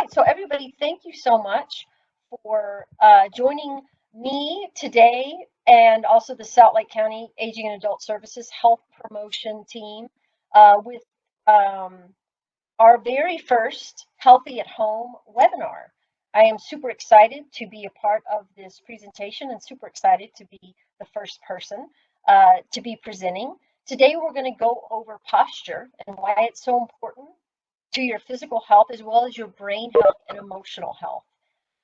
right, so everybody, thank you so much for joining me today and also the Salt Lake County Aging and Adult Services Health Promotion Team with um, our very first Healthy at Home webinar. I am super excited to be a part of this presentation and super excited to be the first person to be presenting. Today we're going to go over posture and why it's so important to your physical health as well as your brain health and emotional health.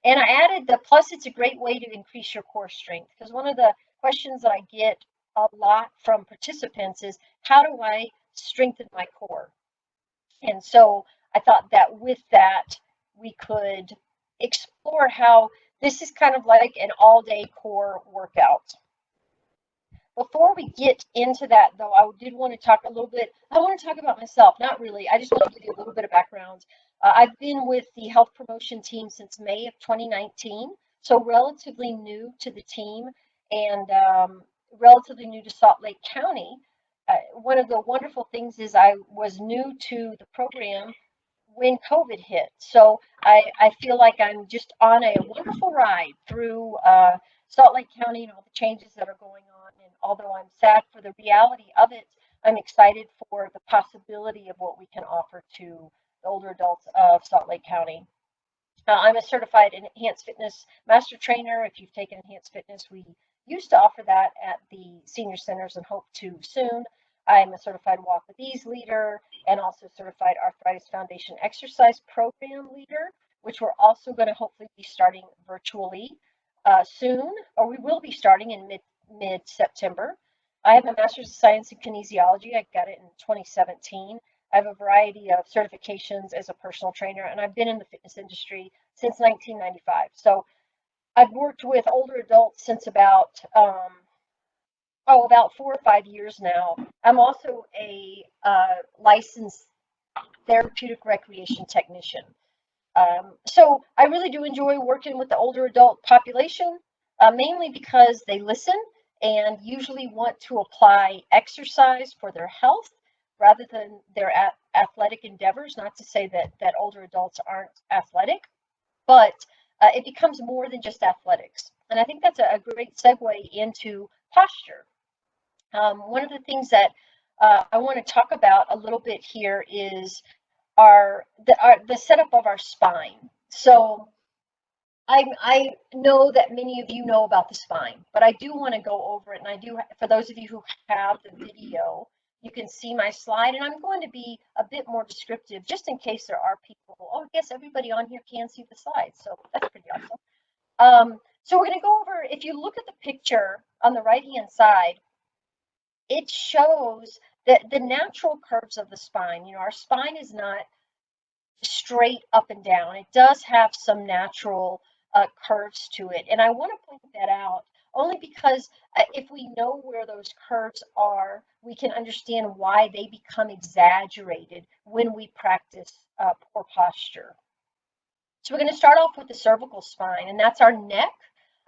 And I added the plus it's a great way to increase your core strength, because one of the questions that I get a lot from participants is how do I strengthen my core? And so I thought that with that we could explore how this is kind of like an all-day core workout. Before we get into that, though, I did want to talk a little bit. I want to talk about myself. Not really. I just want to give you a little bit of background. I've been with the health promotion team since May of 2019, so relatively new to the team and relatively new to Salt Lake County. One of the wonderful things is I was new to the program when COVID hit. So I feel like I'm just on a wonderful ride through Salt Lake County and all the changes that are going on. And although I'm sad for the reality of it, I'm excited for the possibility of what we can offer to the older adults of Salt Lake County. I'm a certified enhanced fitness master trainer. If you've taken enhanced fitness, we used to offer that at the senior centers and hope to soon. I'm a certified Walk with Ease leader and also certified Arthritis Foundation exercise program leader, which we're also going to hopefully be starting virtually soon, or we will be starting in mid-September. I have a master's of science in kinesiology. I got it in 2017. I have a variety of certifications as a personal trainer, and I've been in the fitness industry since 1995. So I've worked with older adults since about 4 or 5 years now. I'm also a licensed therapeutic recreation technician. So I really do enjoy working with the older adult population, mainly because they listen and usually want to apply exercise for their health rather than their athletic endeavors. Not to say that older adults aren't athletic, but it becomes more than just athletics. And I think that's a great segue into posture. One of the things that I want to talk about a little bit here is the setup of our spine. So I know that many of you know about the spine, but I do want to go over it. And I do, for those of you who have the video, you can see my slide, and I'm going to be a bit more descriptive just in case there are people. Oh, I guess everybody on here can see the slides, so that's pretty awesome. So we're going to go over, if you look at the picture on the right-hand side, it shows the natural curves of the spine. Our spine is not straight up and down. It does have some natural curves to it. And I want to point that out only because if we know where those curves are, we can understand why they become exaggerated when we practice poor posture. So we're going to start off with the cervical spine, and that's our neck.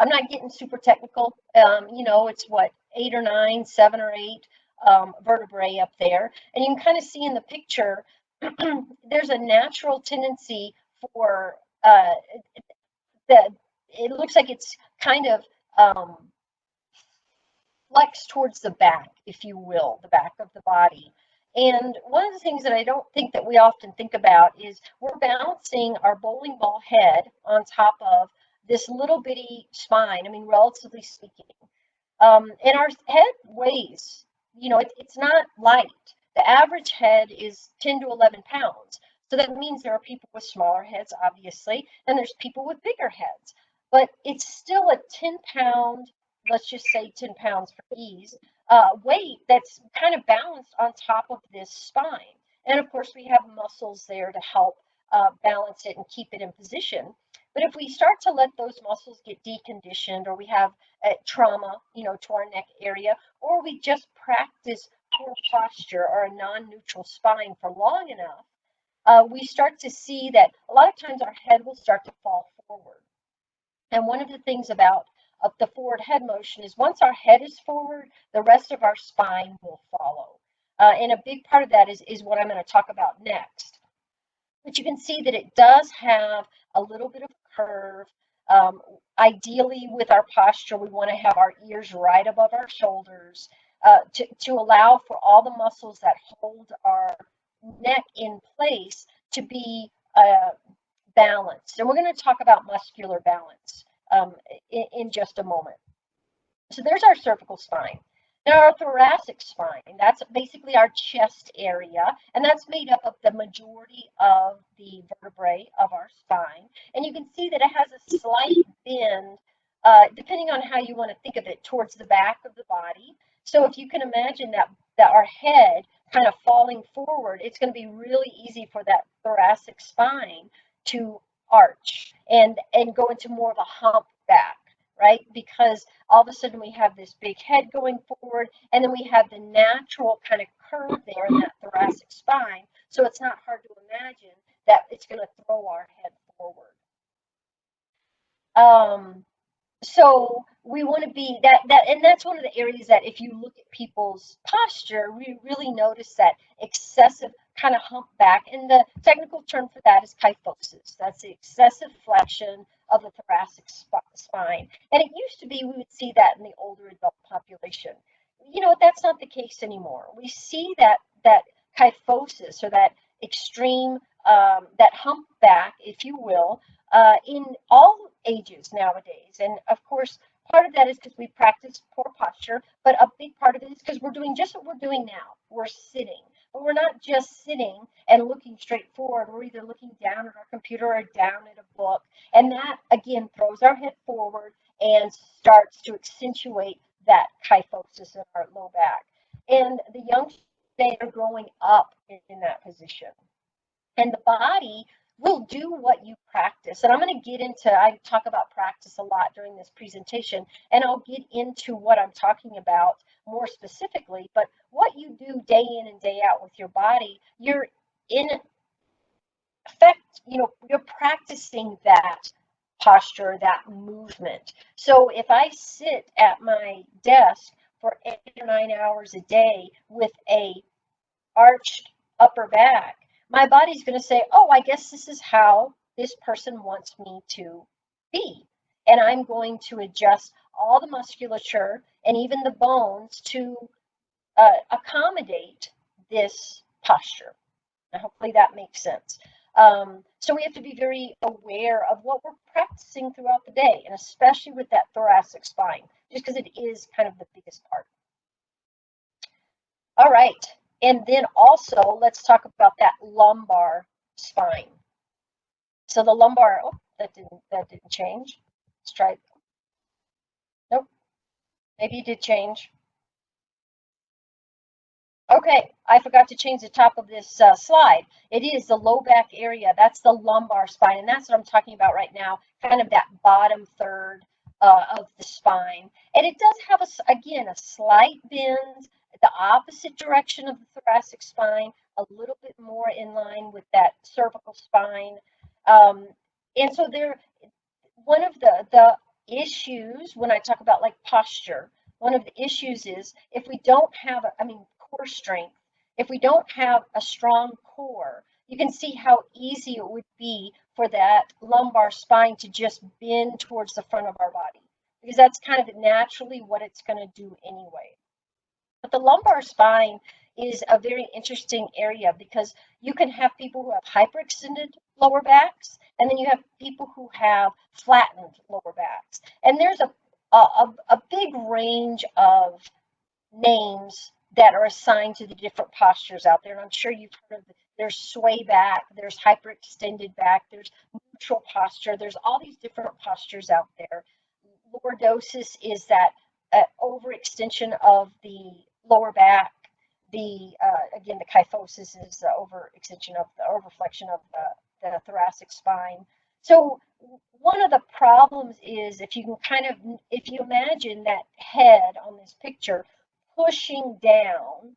I'm not getting super technical. It's what, 8 or 9, 7 or 8 vertebrae up there. And you can kind of see in the picture, there's a natural tendency for it looks like it's kind of flexed towards the back, if you will, the back of the body. And one of the things that I don't think that we often think about is we're balancing our bowling ball head on top of this little bitty spine, I mean, relatively speaking. And our head weighs, it's not light. The average head is 10 to 11 pounds. So that means there are people with smaller heads, obviously, and there's people with bigger heads. But it's still a 10-pound, let's just say 10 pounds for ease, weight that's kind of balanced on top of this spine. And of course, we have muscles there to help balance it and keep it in position. But if we start to let those muscles get deconditioned, or we have trauma, to our neck area, or we just practice poor posture or a non-neutral spine for long enough, we start to see that a lot of times our head will start to fall forward. And one of the things about the forward head motion is once our head is forward, the rest of our spine will follow. And a big part of that is what I'm going to talk about next. But you can see that it does have a little bit of curve. Um, Ideally, with our posture, we want to have our ears right above our shoulders to allow for all the muscles that hold our neck in place to be balanced. And we're going to talk about muscular balance in just a moment. So there's our cervical spine. Now our thoracic spine, that's basically our chest area, and that's made up of the majority of the vertebrae of our spine. And you can see that it has a slight bend, depending on how you want to think of it, towards the back of the body. So if you can imagine that our head kind of falling forward, it's going to be really easy for that thoracic spine to arch and go into more of a hump back, right? Because all of a sudden we have this big head going forward, and then we have the natural kind of curve there in that thoracic spine. So it's not hard to imagine that it's going to throw our head forward. Um, so we want to be and that's one of the areas that if you look at people's posture, we really notice that excessive kind of hump back, and the technical term for that is kyphosis. That's the excessive flexion of the thoracic spine, and it used to be we would see that in the older adult population. You know, that's not the case anymore. We see that kyphosis, or that extreme that hump back, if you will, in all ages nowadays. And of course, part of that is because we practice poor posture, but a big part of it is because we're doing just what we're doing now. We're sitting, but we're not just sitting and looking straight forward. We're either looking down at our computer or down at a book. And that, again, throws our head forward and starts to accentuate that kyphosis in our low back. And the young today are growing up in that position. And the body will do what you practice. And I'm going to get into, I talk about practice a lot during this presentation, and I'll get into what I'm talking about more specifically. But what you do day in and day out with your body, you're in effect, you're practicing that posture, that movement. So if I sit at my desk for 8 or 9 hours a day with a arched upper back, my body's going to say, oh, I guess this is how this person wants me to be. And I'm going to adjust all the musculature and even the bones to accommodate this posture. Now, hopefully that makes sense. So we have to be very aware of what we're practicing throughout the day, and especially with that thoracic spine, just because it is kind of the biggest part. All right. And then also, let's talk about that lumbar spine. So the lumbar, oh, that didn't change. Let's try. Nope. Maybe it did change. Okay, I forgot to change the top of this slide. It is the low back area. That's the lumbar spine, and that's what I'm talking about right now, kind of that bottom third of the spine. And it does have, again, a slight bend, the opposite direction of the thoracic spine, a little bit more in line with that cervical spine. And so one of the issues when I talk about like posture, one of the issues is if we don't have, core strength, if we don't have a strong core, you can see how easy it would be for that lumbar spine to just bend towards the front of our body, because that's kind of naturally what it's going to do anyway. But the lumbar spine is a very interesting area because you can have people who have hyperextended lower backs, and then you have people who have flattened lower backs. And there's a big range of names that are assigned to the different postures out there. And I'm sure you've heard of there's sway back, there's hyperextended back, there's neutral posture, there's all these different postures out there. Lordosis is that overextension of the lower back. Again, the kyphosis is the overextension of the overflexion of the thoracic spine. So one of the problems is if you imagine that head on this picture pushing down,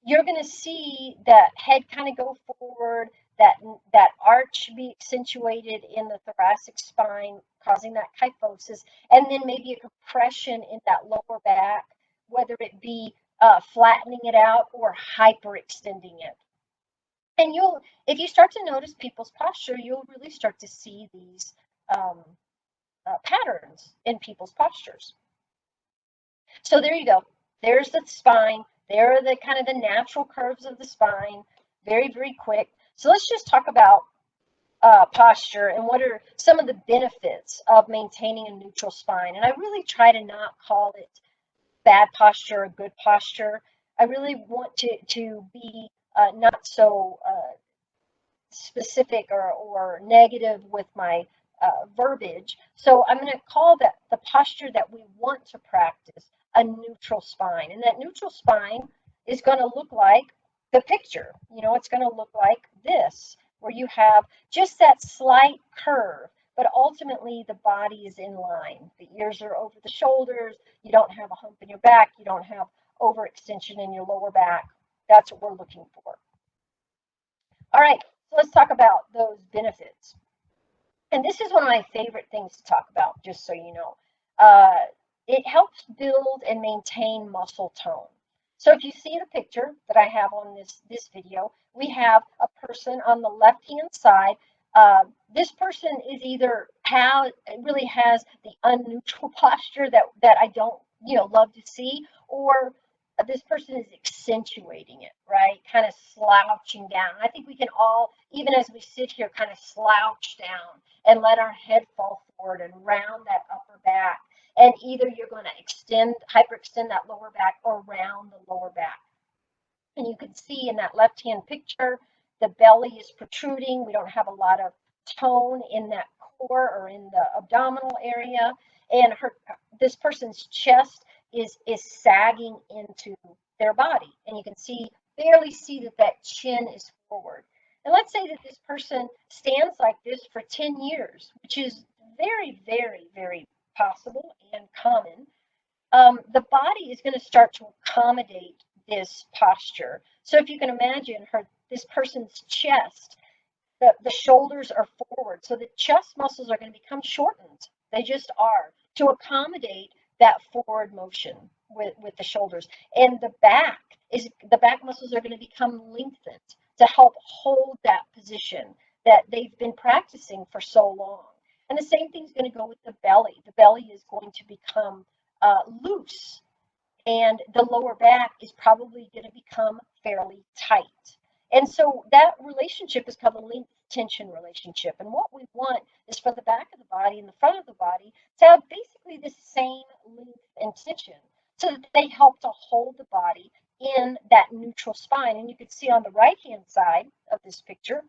you're going to see that head kind of go forward, that arch be accentuated in the thoracic spine, causing that kyphosis, and then maybe a compression in that lower back, whether it be flattening it out or hyperextending it. And if you start to notice people's posture, you'll really start to see these um, patterns in people's postures. So there you go. There's the spine. There are the kind of the natural curves of the spine. Very, very quick. So let's just talk about posture and what are some of the benefits of maintaining a neutral spine. And I really try to not call it bad posture or good posture. I really want to be not so specific or negative with my verbiage. So I'm going to call that the posture that we want to practice a neutral spine. And that neutral spine is going to look like the picture. You know, it's going to look like this, where you have just that slight curve, but ultimately the body is in line. The ears are over the shoulders. You don't have a hump in your back. You don't have overextension in your lower back. That's what we're looking for. All right, so let's talk about those benefits. And this is one of my favorite things to talk about, just so you know. Uh, it helps build and maintain muscle tone. So if you see the picture that I have on this video, we have a person on the left-hand side. This person is either really has the unneutral posture that I don't love to see, or this person is accentuating it, right? Kind of slouching down. I think we can all, even as we sit here, kind of slouch down and let our head fall forward and round that upper back. And either you're going to hyperextend that lower back or round the lower back. And you can see in that left-hand picture, the belly is protruding. We don't have a lot of tone in that core or in the abdominal area. And this person's chest is sagging into their body. And you can barely see that chin is forward. And let's say that this person stands like this for 10 years, which is very, very, very possible and common. The body is going to start to accommodate this posture. So if you can imagine this person's chest, the shoulders are forward, so the chest muscles are going to become shortened. They just are to accommodate that forward motion with the shoulders. And the back muscles are going to become lengthened to help hold that position that they've been practicing for so long. And the same thing is going to go with the belly. The belly is going to become loose, and the lower back is probably going to become fairly tight. And so that relationship is called a length tension relationship. And what we want is for the back of the body and the front of the body to have basically the same length and tension so that they help to hold the body in that neutral spine. And you can see on the right hand side of this picture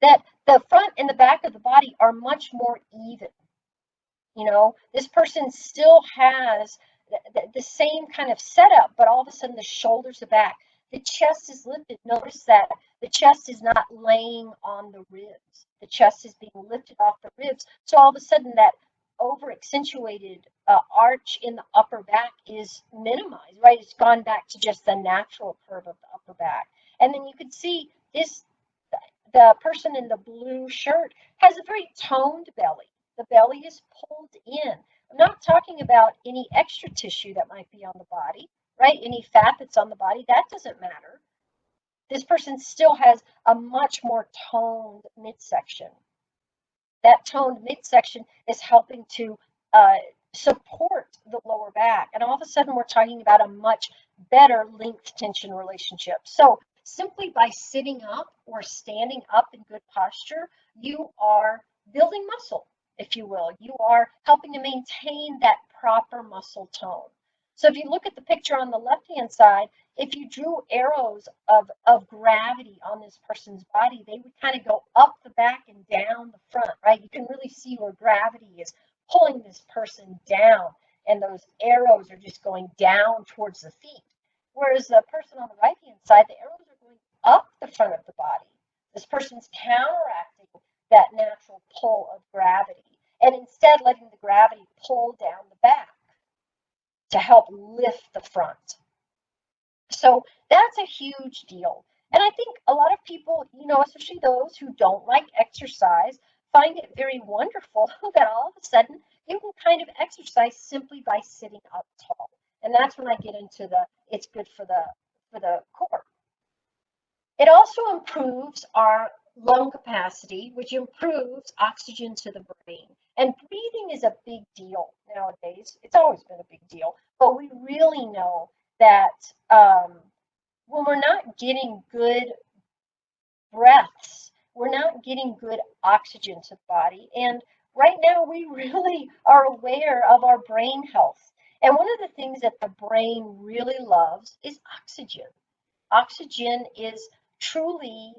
that the front and the back of the body are much more even. This person still has the same kind of setup, but all of a sudden the shoulders are back. The chest is lifted. Notice that the chest is not laying on the ribs. The chest is being lifted off the ribs. So all of a sudden that over accentuated arch in the upper back is minimized, right? It's gone back to just the natural curve of the upper back. And then you can see the person in the blue shirt has a very toned belly. The belly is pulled in. I'm not talking about any extra tissue that might be on the body, right? Any fat that's on the body, that doesn't matter. This person still has a much more toned midsection. That toned midsection is helping to support the lower back. And all of a sudden, we're talking about a much better length tension relationship. So simply by sitting up or standing up in good posture, you are building muscle, if you will. You are helping to maintain that proper muscle tone. So if you look at the picture on the left-hand side, if you drew arrows of gravity on this person's body, they would kind of go up the back and down the front, right? You can really see where gravity is pulling this person down, and those arrows are just going down towards the feet. Whereas the person on the right-hand side, the arrows are going up the front of the body. This person's counteracting that natural pull of gravity, and instead letting the gravity pull down the back to help lift the front. So that's a huge deal. And I think a lot of people, especially those who don't like exercise, find it very wonderful that all of a sudden you can kind of exercise simply by sitting up tall. And that's when I get into it's good for the core. It also improves our lung capacity, which improves oxygen to the brain. And breathing is a big deal nowadays. It's always been a big deal, but we really know that when we're not getting good breaths, we're not getting good oxygen to the body. And right now, we really are aware of our brain health. And one of the things that the brain really loves is oxygen. Oxygen is truly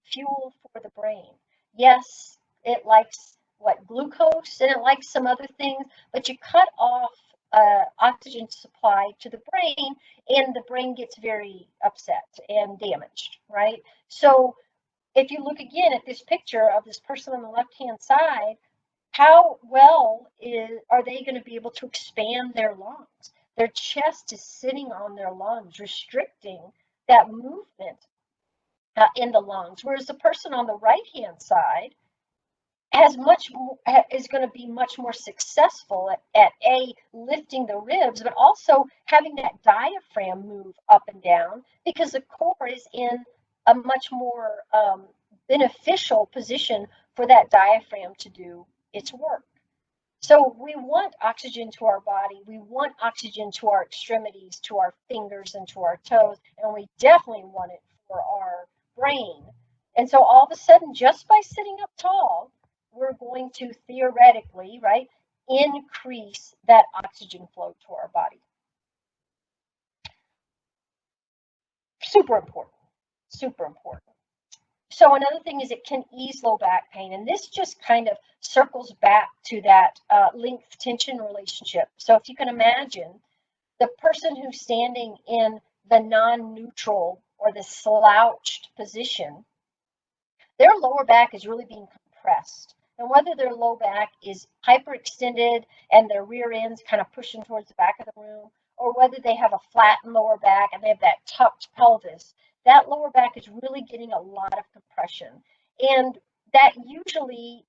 fuel for the brain. Yes, it likes what glucose and it likes some other things, but you cut off oxygen supply to the brain, and the brain gets very upset and damaged, right? So if you look again at this picture of this person on the left hand side, how well are they going to be able to expand their lungs? Their chest is sitting on their lungs, restricting that movement in the lungs. Whereas the person on the right hand side has much more, is going to be much more successful at a lifting the ribs, but also having that diaphragm move up and down because the core is in a much more beneficial position for that diaphragm to do its work. So we want oxygen to our body. We want oxygen to our extremities, to our fingers, and to our toes. And we definitely want it for our brain. And so all of a sudden, just by sitting up tall, we're going to theoretically, right, increase that oxygen flow to our body. Super important. Super important. So another thing is it can ease low back pain, and this just kind of circles back to that length tension relationship. So if you can imagine the person who's standing in the non-neutral or the slouched position, their lower back is really being compressed. And whether their low back is hyperextended and their rear end's kind of pushing towards the back of the room, or whether they have a flattened lower back and they have that tucked pelvis, that lower back is really getting a lot of compression. And that usually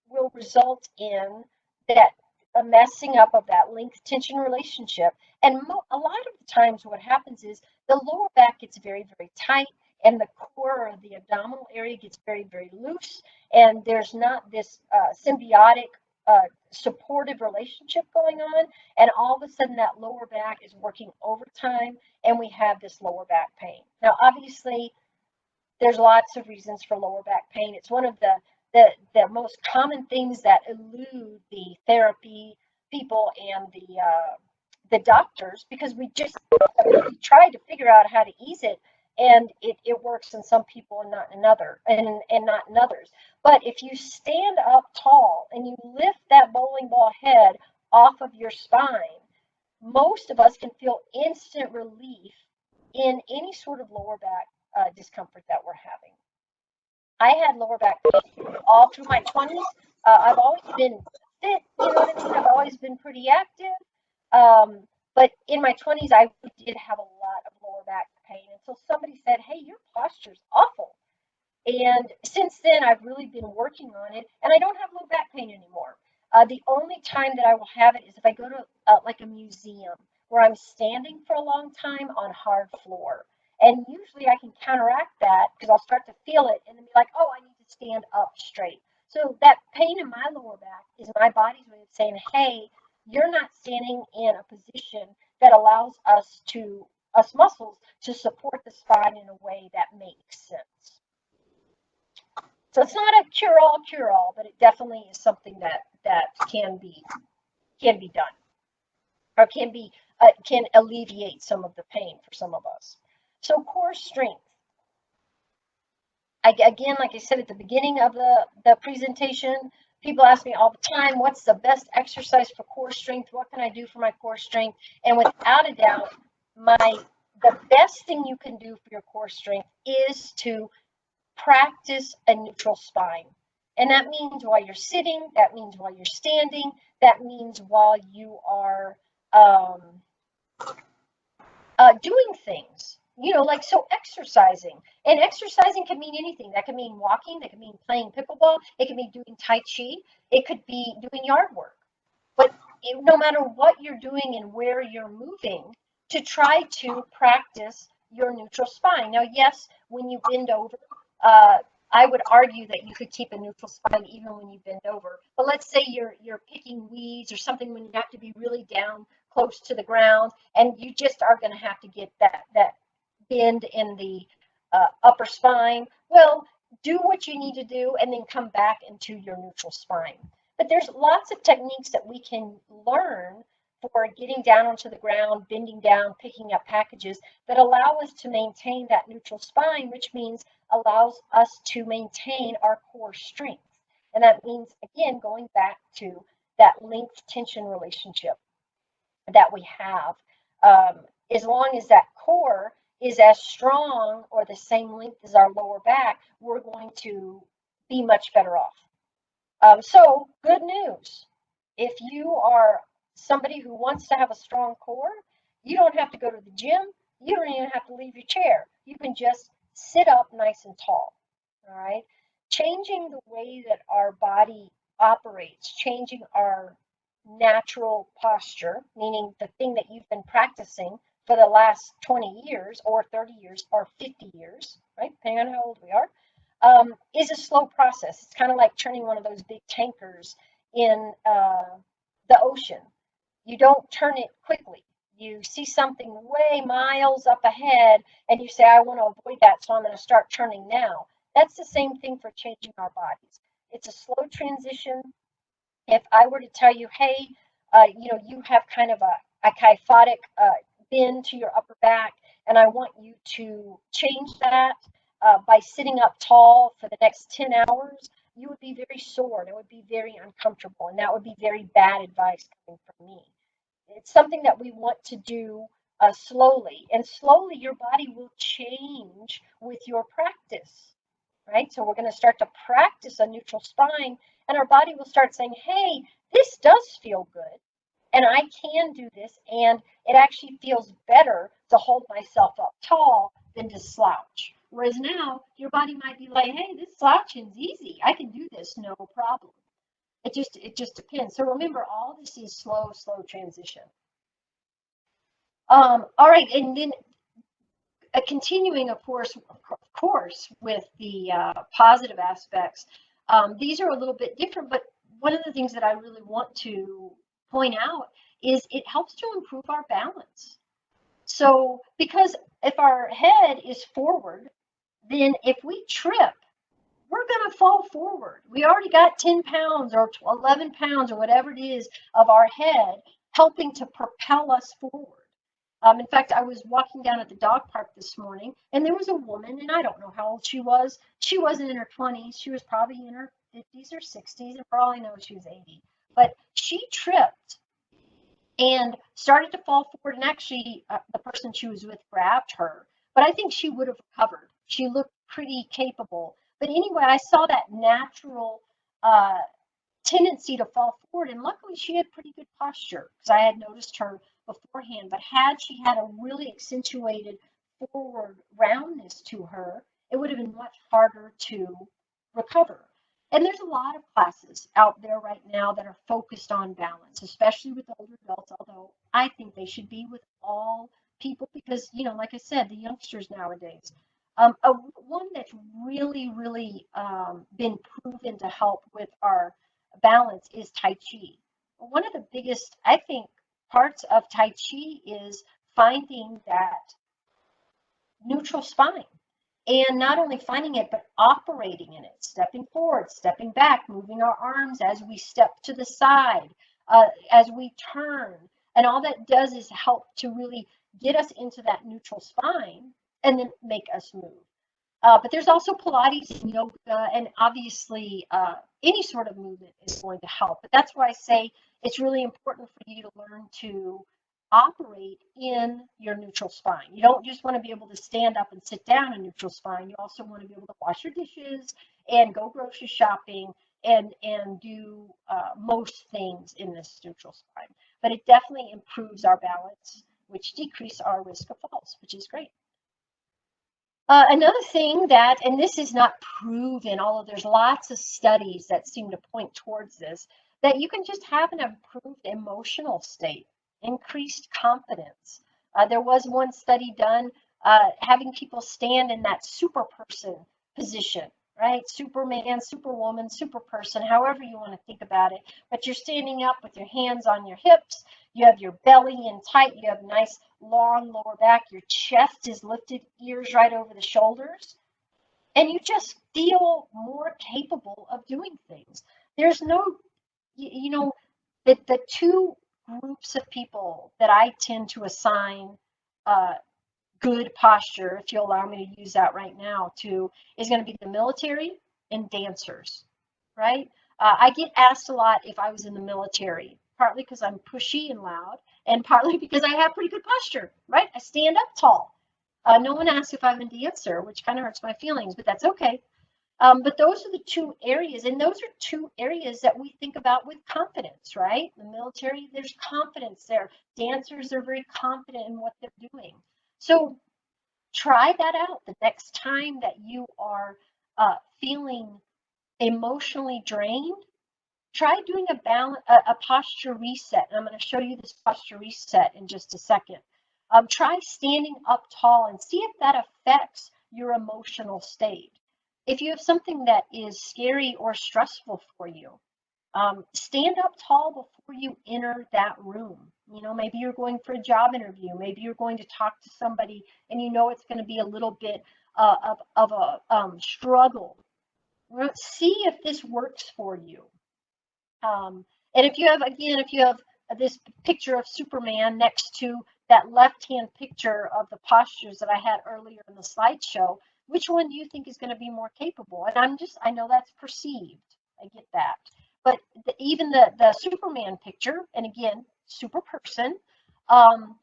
will result in that a messing up of that length tension relationship. And a lot of the times what happens is the lower back gets very, very tight and the core or the abdominal area gets very, very loose, and there's not this symbiotic, supportive relationship going on, and all of a sudden that lower back is working overtime, and we have this lower back pain. Now, obviously, there's lots of reasons for lower back pain. It's one of the most common things that elude the therapy people and the doctors because we just tried to figure out how to ease it, and it works in some people and not in another and not in others. But if you stand up tall and you lift that bowling ball head off of your spine, most of us can feel instant relief in any sort of lower back discomfort that we're having. I had lower back pain all through my 20s. I've always been fit, you know what I mean? I've always been pretty active. But in my 20s, I did have a lot of lower back pain until somebody said, hey, your posture's awful. And since then, I've really been working on it, and I don't have low back pain anymore. The only time that I will have it is if I go to like a museum where I'm standing for a long time on hard floor. And usually I can counteract that because I'll start to feel it and then be like, oh, I need to stand up straight. So that pain in my lower back is my body's way of saying, hey, you're not standing in a position that allows us muscles to support the spine in a way that makes sense. So it's not a cure all, but it definitely is something that can be done or can alleviate some of the pain for some of us. So core strength. Again, like I said at the beginning of the presentation, people ask me all the time, what's the best exercise for core strength? What can I do for my core strength? And without a doubt, the best thing you can do for your core strength is to practice a neutral spine. And that means while you're sitting, that means while you're standing, that means while you are doing things, like so exercising. And exercising can mean anything. That can mean walking, that can mean playing pickleball, it can be doing Tai Chi, it could be doing yard work. But no matter what you're doing and where you're moving, to try to practice your neutral spine. Now, yes, when you bend over. Uh, I would argue that you could keep a neutral spine even when you bend over. But let's say you're picking weeds or something when you have to be really down close to the ground, and you just are going to have to get that bend in the upper spine. Well, do what you need to do, and then come back into your neutral spine. But there's lots of techniques that we can learn for getting down onto the ground, bending down, picking up packages that allow us to maintain that neutral spine, which means allows us to maintain our core strength. And that means, again, going back to that length tension relationship that we have. As long as that core is as strong or the same length as our lower back, we're going to be much better off. So, good news. If you are somebody who wants to have a strong core, you don't have to go to the gym. You don't even have to leave your chair. You can just sit up nice and tall. All right. Changing the way that our body operates, changing our natural posture, meaning the thing that you've been practicing for the last 20 years or 30 years or 50 years, right? Depending on how old we are, is a slow process. It's kind of like turning one of those big tankers in the ocean. You don't turn it quickly. You see something way miles up ahead and you say, I want to avoid that, so I'm going to start turning now. That's the same thing for changing our bodies. It's a slow transition. If I were to tell you, hey, you have kind of a kyphotic bend to your upper back, and I want you to change that by sitting up tall for the next 10 hours, you would be very sore and it would be very uncomfortable. And that would be very bad advice coming from me. It's something that we want to do slowly, and slowly your body will change with your practice, right? So we're going to start to practice a neutral spine, and our body will start saying, hey, this does feel good, and I can do this, and it actually feels better to hold myself up tall than to slouch. Whereas now, your body might be like, hey, this slouching's easy. I can do this, no problem. It just depends. So remember, all this is slow, slow transition. All right, and then continuing, of course, with the positive aspects. These are a little bit different, but one of the things that I really want to point out is it helps to improve our balance. So, because if our head is forward, then if we trip, we're going to fall forward. We already got 10 pounds or 11 pounds or whatever it is of our head helping to propel us forward. In fact, I was walking down at the dog park this morning, and there was a woman, and I don't know how old she was. She wasn't in her 20s. She was probably in her 50s or 60s, and for all I know, she was 80. But she tripped and started to fall forward, and actually, the person she was with grabbed her. But I think she would have recovered. She looked pretty capable. But anyway, I saw that natural uh, tendency to fall forward. And luckily, she had pretty good posture because I had noticed her beforehand. But had she had a really accentuated forward roundness to her, it would have been much harder to recover. And there's a lot of classes out there right now that are focused on balance, especially with older adults, although I think they should be with all people because, like I said, the youngsters nowadays. One that's really, really been proven to help with our balance is Tai Chi. One of the biggest, I think, parts of Tai Chi is finding that neutral spine. And not only finding it, but operating in it, stepping forward, stepping back, moving our arms as we step to the side, as we turn. And all that does is help to really get us into that neutral spine and then make us move. But there's also Pilates and yoga, and obviously any sort of movement is going to help. But that's why I say it's really important for you to learn to operate in your neutral spine. You don't just want to be able to stand up and sit down in neutral spine. You also want to be able to wash your dishes and go grocery shopping and do most things in this neutral spine. But it definitely improves our balance, which decreases our risk of falls, which is great. Another thing that, and this is not proven, although there's lots of studies that seem to point towards this, that you can just have an improved emotional state, increased confidence. There was one study done having people stand in that super person position, right? Superman, superwoman, super person, however you want to think about it. But you're standing up with your hands on your hips. You have your belly in tight. You have nice long lower back. Your chest is lifted, ears right over the shoulders. And you just feel more capable of doing things. There's no, you know, the two groups of people that I tend to assign uh, good posture, if you'll allow me to use that right now, to is going to be the military and dancers, right? I get asked a lot if I was in the military, partly because I'm pushy and loud, and partly because I have pretty good posture, right? I stand up tall. No one asks if I'm a dancer, which kind of hurts my feelings, but that's okay. But those are the two areas, and those are two areas that we think about with confidence, right? The military, there's confidence there. Dancers are very confident in what they're doing. So try that out the next time that you are feeling emotionally drained. Try doing a posture reset. And I'm going to show you this posture reset in just a second. Try standing up tall and see if that affects your emotional state. If you have something that is scary or stressful for you, stand up tall before you enter that room. You know, maybe you're going for a job interview. Maybe you're going to talk to somebody and you know it's going to be a little bit of a struggle. Well, see if this works for you. And if you have, again, if you have this picture of Superman next to that left-hand picture of the postures that I had earlier in the slideshow, which one do you think is going to be more capable? And I know that's perceived. I get that. But even the Superman picture, and again, super person, um,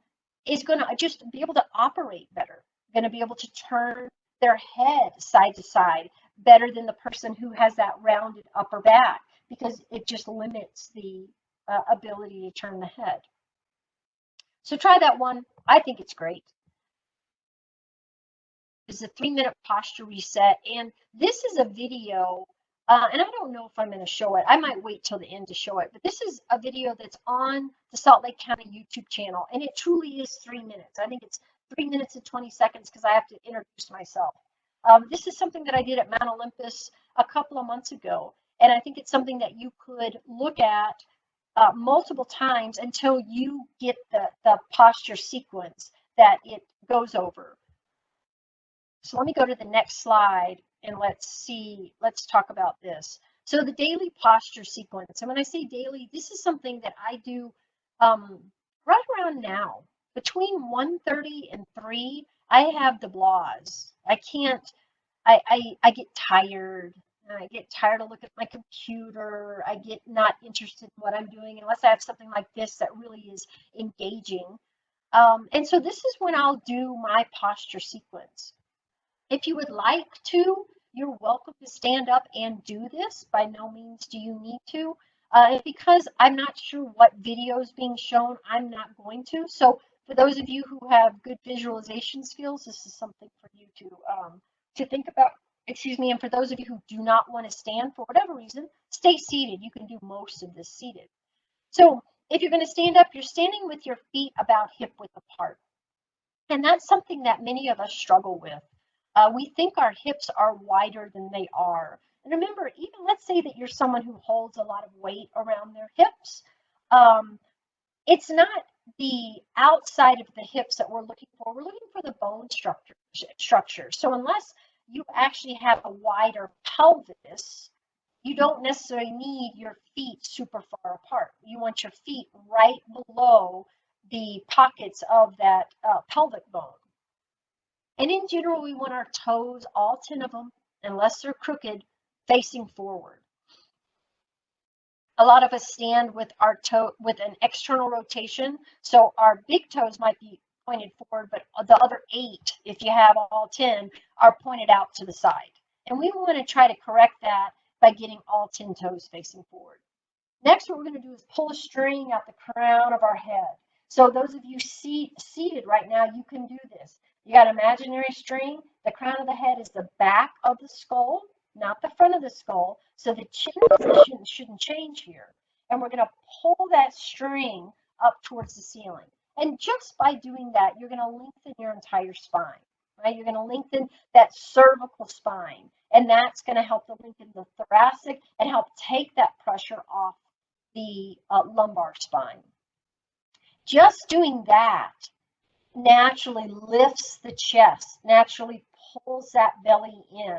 is going to just be able to operate better, going to be able to turn their head side to side better than the person who has that rounded upper back because it just limits the ability to turn the head. So try that one. I think it's great. It's a 3-minute posture reset. And this is a video, and I don't know if I'm going to show it. I might wait till the end to show it. But this is a video that's on the Salt Lake County YouTube channel. And it truly is 3 minutes. I think it's 3 minutes and 20 seconds because I have to introduce myself. This is something that I did at Mount Olympus a couple of months ago. And I think it's something that you could look at multiple times until you get the posture sequence that it goes over. So let me go to the next slide and let's talk about this. So the daily posture sequence, and when I say daily, this is something that I do right around now. Between 1:30 and 3, I have the blahs. I can't, I get tired. I get tired of looking at my computer. I get not interested in what I'm doing unless I have something like this that really is engaging. And so this is when I'll do my posture sequence. If you would like to, you're welcome to stand up and do this. By no means do you need to. Because I'm not sure what video is being shown, I'm not going to. So for those of you who have good visualization skills, this is something for you to think about. Excuse me. And for those of you who do not want to stand for whatever reason, stay seated. You can do most of this seated. So if you're going to stand up, you're standing with your feet about hip width apart. And that's something that many of us struggle with. We think our hips are wider than they are. And remember, even let's say that you're someone who holds a lot of weight around their hips. It's not the outside of the hips that we're looking for. We're looking for the bone structure. So unless you actually have a wider pelvis, you don't necessarily need your feet super far apart. You want your feet right below the pockets of that pelvic bone. And in general, we want our toes, all 10 of them, unless they're crooked, facing forward. A lot of us stand with our toe with an external rotation. So our big toes might be pointed forward, but the other 8, if you have all 10, are pointed out to the side. And we want to try to correct that by getting all 10 toes facing forward. Next, what we're going to do is pull a string out the crown of our head. So those of you seated right now, you can do this. You got an imaginary string. The crown of the head is the back of the skull, not the front of the skull. So the chin position shouldn't change here. And we're going to pull that string up towards the ceiling. And just by doing that, you're going to lengthen your entire spine, right? You're going to lengthen that cervical spine, and that's going to help to lengthen the thoracic and help take that pressure off the lumbar spine. Just doing that naturally lifts the chest, naturally pulls that belly in.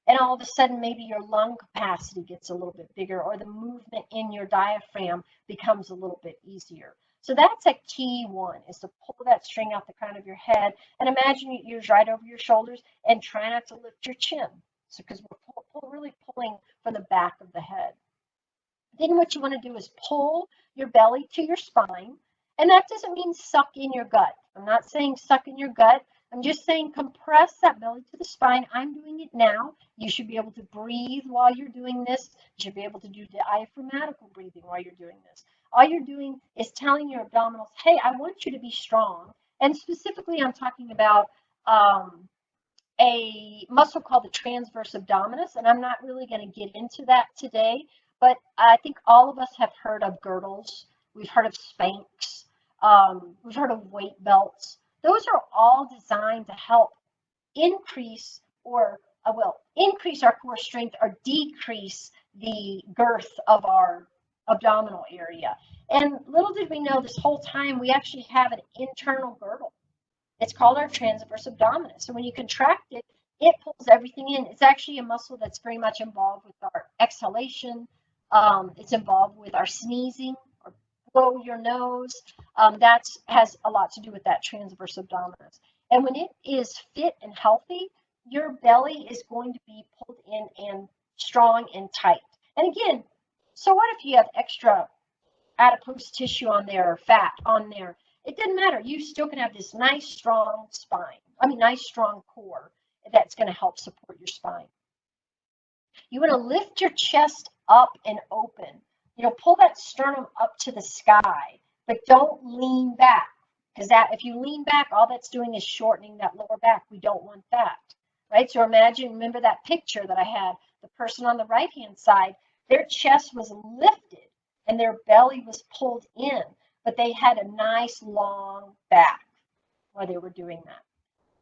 And all of a sudden, maybe your lung capacity gets a little bit bigger, or the movement in your diaphragm becomes a little bit easier. So that's a key one, is to pull that string out the crown of your head and imagine your ears right over your shoulders and try not to lift your chin. So because we're really pulling from the back of the head. Then what you want to do is pull your belly to your spine. And that doesn't mean suck in your gut. I'm not saying suck in your gut. I'm just saying compress that belly to the spine. I'm doing it now. You should be able to breathe while you're doing this. You should be able to do diaphragmatical breathing while you're doing this. All you're doing is telling your abdominals, hey, I want you to be strong. And specifically, I'm talking about a muscle called the transverse abdominis, and I'm not really going to get into that today, but I think all of us have heard of girdles. We've heard of Spanx. We've heard of weight belts. Those are all designed to help increase or increase our core strength or decrease the girth of our abdominal area. And little did we know this whole time we actually have an internal girdle. It's called our transverse abdominis. So when you contract it, it pulls everything in. It's actually a muscle that's very much involved with our exhalation. It's involved with our sneezing or blow your nose. That has a lot to do with that transverse abdominis. And when it is fit and healthy, your belly is going to be pulled in and strong and tight. And again, so what if you have extra adipose tissue on there or fat on there? It doesn't matter. You still can have this nice strong spine. Nice strong core that's going to help support your spine. You want to lift your chest up and open. Pull that sternum up to the sky, but don't lean back, because if you lean back, all that's doing is shortening that lower back. We don't want that, right? So remember that picture that I had, the person on the right-hand side, their chest was lifted and their belly was pulled in, but they had a nice long back while they were doing that.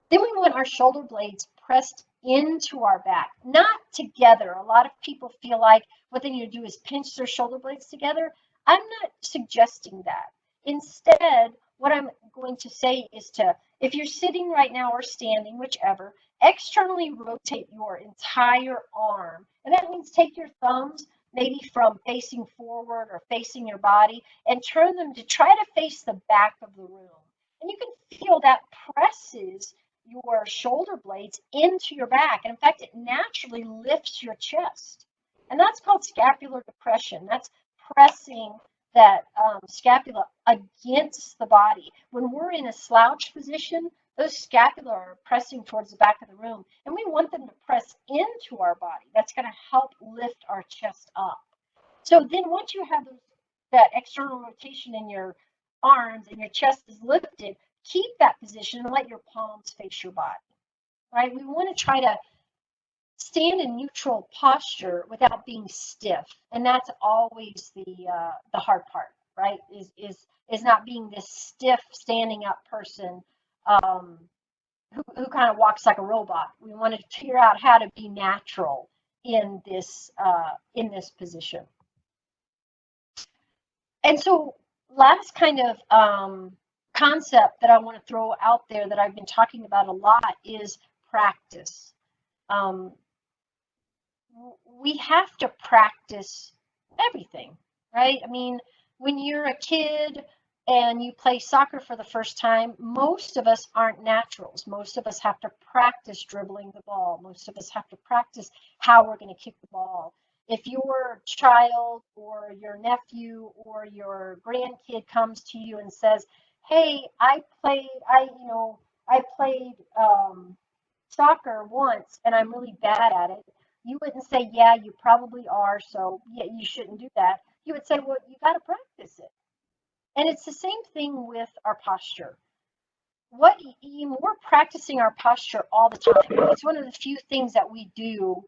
Then we want our shoulder blades pressed into our back, not together. A lot of people feel like what they need to do is pinch their shoulder blades together. I'm not suggesting that. Instead, what I'm going to say is if you're sitting right now or standing, whichever, externally rotate your entire arm. And that means take your thumbs, maybe from facing forward or facing your body, and turn them to try to face the back of the room. And you can feel that presses your shoulder blades into your back. And in fact, it naturally lifts your chest. And that's called scapular depression. That's pressing that scapula against the body. When we're in a slouch position, those scapula are pressing towards the back of the room, and we want them to press into our body. That's going to help lift our chest up. So then once you have that external rotation in your arms and your chest is lifted, keep that position and let your palms face your body, right? We want to try to stand in neutral posture without being stiff, and that's always the hard part, right? Is not being this stiff standing up person who kind of walks like a robot. We want to figure out how to be natural in this position. And so last kind of concept that I want to throw out there that I've been talking about a lot is practice. We have to practice everything, right? When you're a kid and you play soccer for the first time, most of us aren't naturals. Most of us have to practice dribbling the ball. Most of us have to practice how we're going to kick the ball. If your child or your nephew or your grandkid comes to you and says, hey, I played soccer once and I'm really bad at it, you wouldn't say, yeah, you probably are, so yeah, you shouldn't do that. You would say, well, you got to practice it. And it's the same thing with our posture. We're practicing our posture all the time. It's one of the few things that we do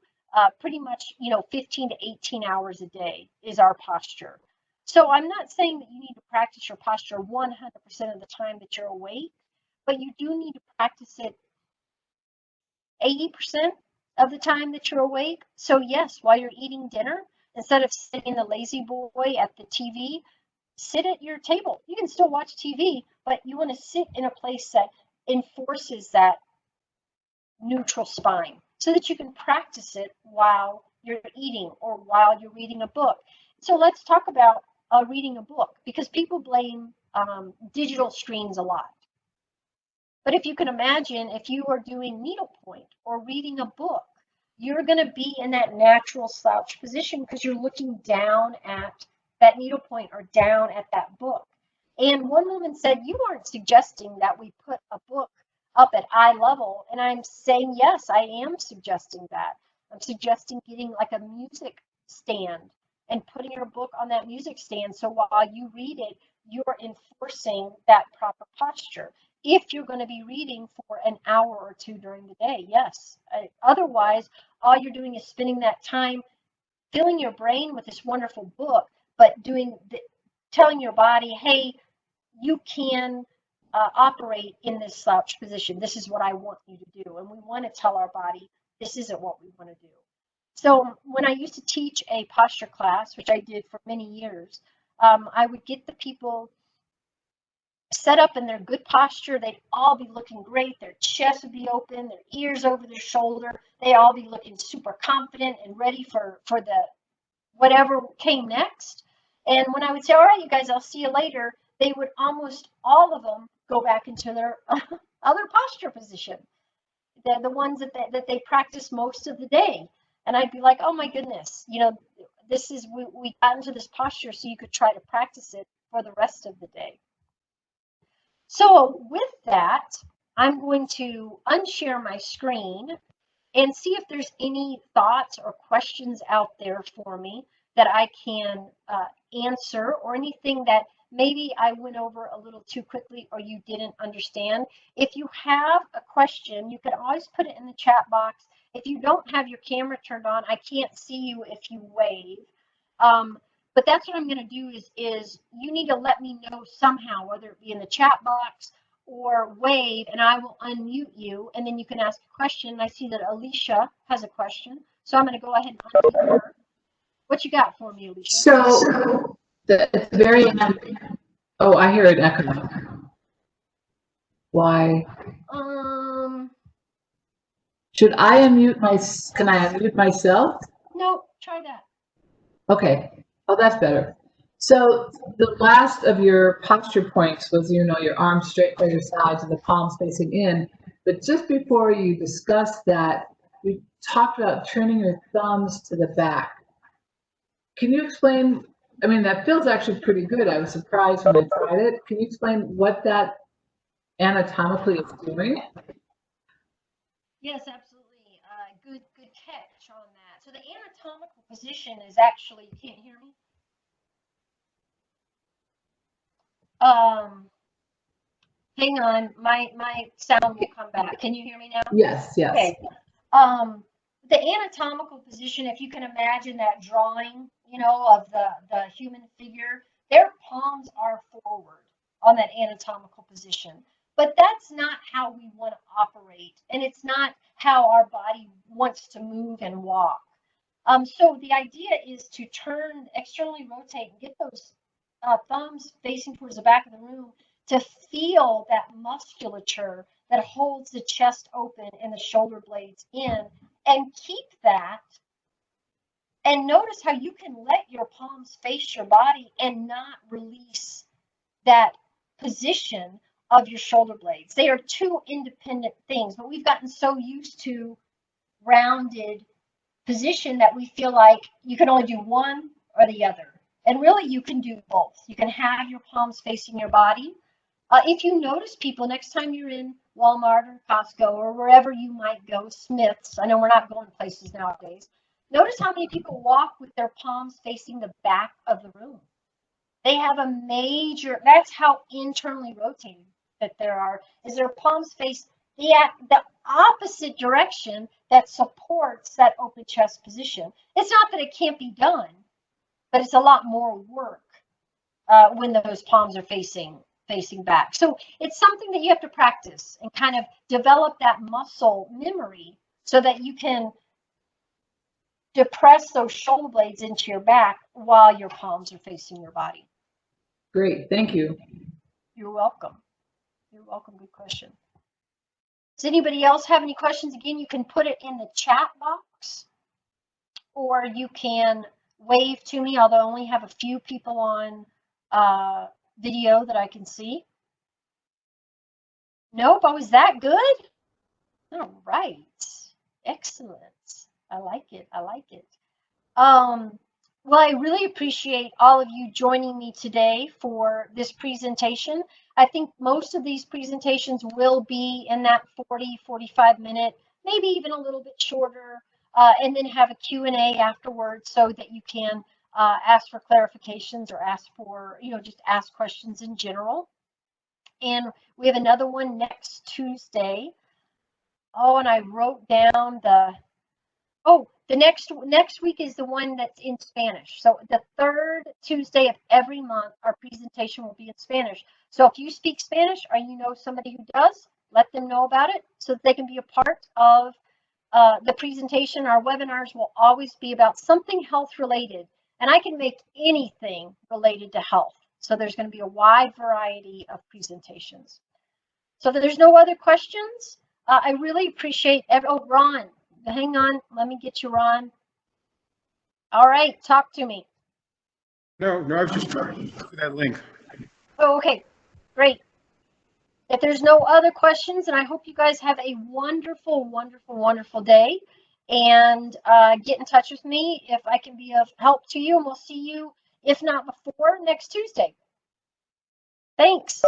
pretty much, 15 to 18 hours a day is our posture. So I'm not saying that you need to practice your posture 100% of the time that you're awake, but you do need to practice it 80% of the time that you're awake. So yes, while you're eating dinner, instead of sitting the lazy boy at the TV, sit at your table. You can still watch TV, but you want to sit in a place that enforces that neutral spine so that you can practice it while you're eating or while you're reading a book. So let's talk about reading a book, because people blame digital screens a lot. But if you can imagine, if you are doing needlepoint or reading a book, you're going to be in that natural slouch position because you're looking down at that needlepoint or down at that book. And one woman said, you aren't suggesting that we put a book up at eye level. And I'm saying, yes, I am suggesting that. I'm suggesting getting like a music stand and putting your book on that music stand. So while you read it, you're enforcing that proper posture if you're going to be reading for an hour or two during the day. Yes. Otherwise, all you're doing is spending that time filling your brain with this wonderful book, but telling your body, hey, you can operate in this slouch position. This is what I want you to do. And we want to tell our body, this isn't what we want to do. So when I used to teach a posture class, which I did for many years, I would get the people set up in their good posture. They'd all be looking great. Their chest would be open, their ears over their shoulder. They'd all be looking super confident and ready for the whatever came next. And when I would say, all right, you guys, I'll see you later, they would almost all of them go back into their other posture position. They're the ones that they practice most of the day. And I'd be like, oh my goodness, this is, we got into this posture so you could try to practice it for the rest of the day. So with that, I'm going to unshare my screen and see if there's any thoughts or questions out there for me that I can answer, or anything that maybe I went over a little too quickly or you didn't understand. If you have a question, you can always put it in the chat box. If you don't have your camera turned on, I can't see you if you wave. But that's what I'm going to do is you need to let me know somehow, whether it be in the chat box or wave, and I will unmute you, and then you can ask a question. I see that Alicia has a question, so I'm going to go ahead and unmute her. What you got for me, Alicia? So it's very oh, I hear an echo. Why? Should I unmute can I unmute myself? No, try that. Okay. Oh, that's better. So the last of your posture points was, your arms straight by your sides and the palms facing in. But just before you discussed that, you talked about turning your thumbs to the back. Can you explain? I mean, that feels actually pretty good. I was surprised when I tried it. Can you explain what that anatomically is doing? Yes, absolutely. Good catch on that. So the anatomical position is actually, you can't hear me? Hang on, my sound will come back. Can you hear me now? Yes. Okay. The anatomical position, if you can imagine that drawing, of the human figure, their palms are forward on that anatomical position. But that's not how we want to operate, and it's not how our body wants to move and walk. So the idea is to externally rotate and get those thumbs facing towards the back of the room to feel that musculature that holds the chest open and the shoulder blades in, and keep that. And notice how you can let your palms face your body and not release that position of your shoulder blades. They are two independent things, but we've gotten so used to rounded position that we feel like you can only do one or the other. And really, you can do both. You can have your palms facing your body. If you notice people, next time you're in Walmart or Costco or wherever you might go, Smith's, I know we're not going places nowadays, notice how many people walk with their palms facing the back of the room. They have that's how internally rotated that is their palms face the opposite direction that supports that open chest position. It's not that it can't be done, but it's a lot more work when those palms are facing back. So it's something that you have to practice and kind of develop that muscle memory so that you can depress those shoulder blades into your back while your palms are facing your body. Great, thank you. You're welcome. You're welcome. Good question. Does anybody else have any questions? Again, you can put it in the chat box, or you can wave to me, although I only have a few people on video that I can see. Nope, I was that good? All right. Excellent. I like it. I like it. Well, I really appreciate all of you joining me today for this presentation. I think most of these presentations will be in that 40, 45 minute, maybe even a little bit shorter, and then have a Q&A afterwards so that you can ask for clarifications or ask for, just ask questions in general. And we have another one next Tuesday. Oh, and I wrote down the next week is the one that's in Spanish. So the third Tuesday of every month, our presentation will be in Spanish. So if you speak Spanish or you know somebody who does, let them know about it so that they can be a part of the presentation. Our webinars will always be about something health related, and I can make anything related to health. So there's going to be a wide variety of presentations. So if there's no other questions, I really appreciate oh, Ron, hang on. Let me get you, Ron. All right, talk to me. No, I was just trying that link. Oh, okay, great. If there's no other questions, and I hope you guys have a wonderful, wonderful, wonderful day. And get in touch with me if I can be of help to you. And we'll see you, if not before, next Tuesday. Thanks.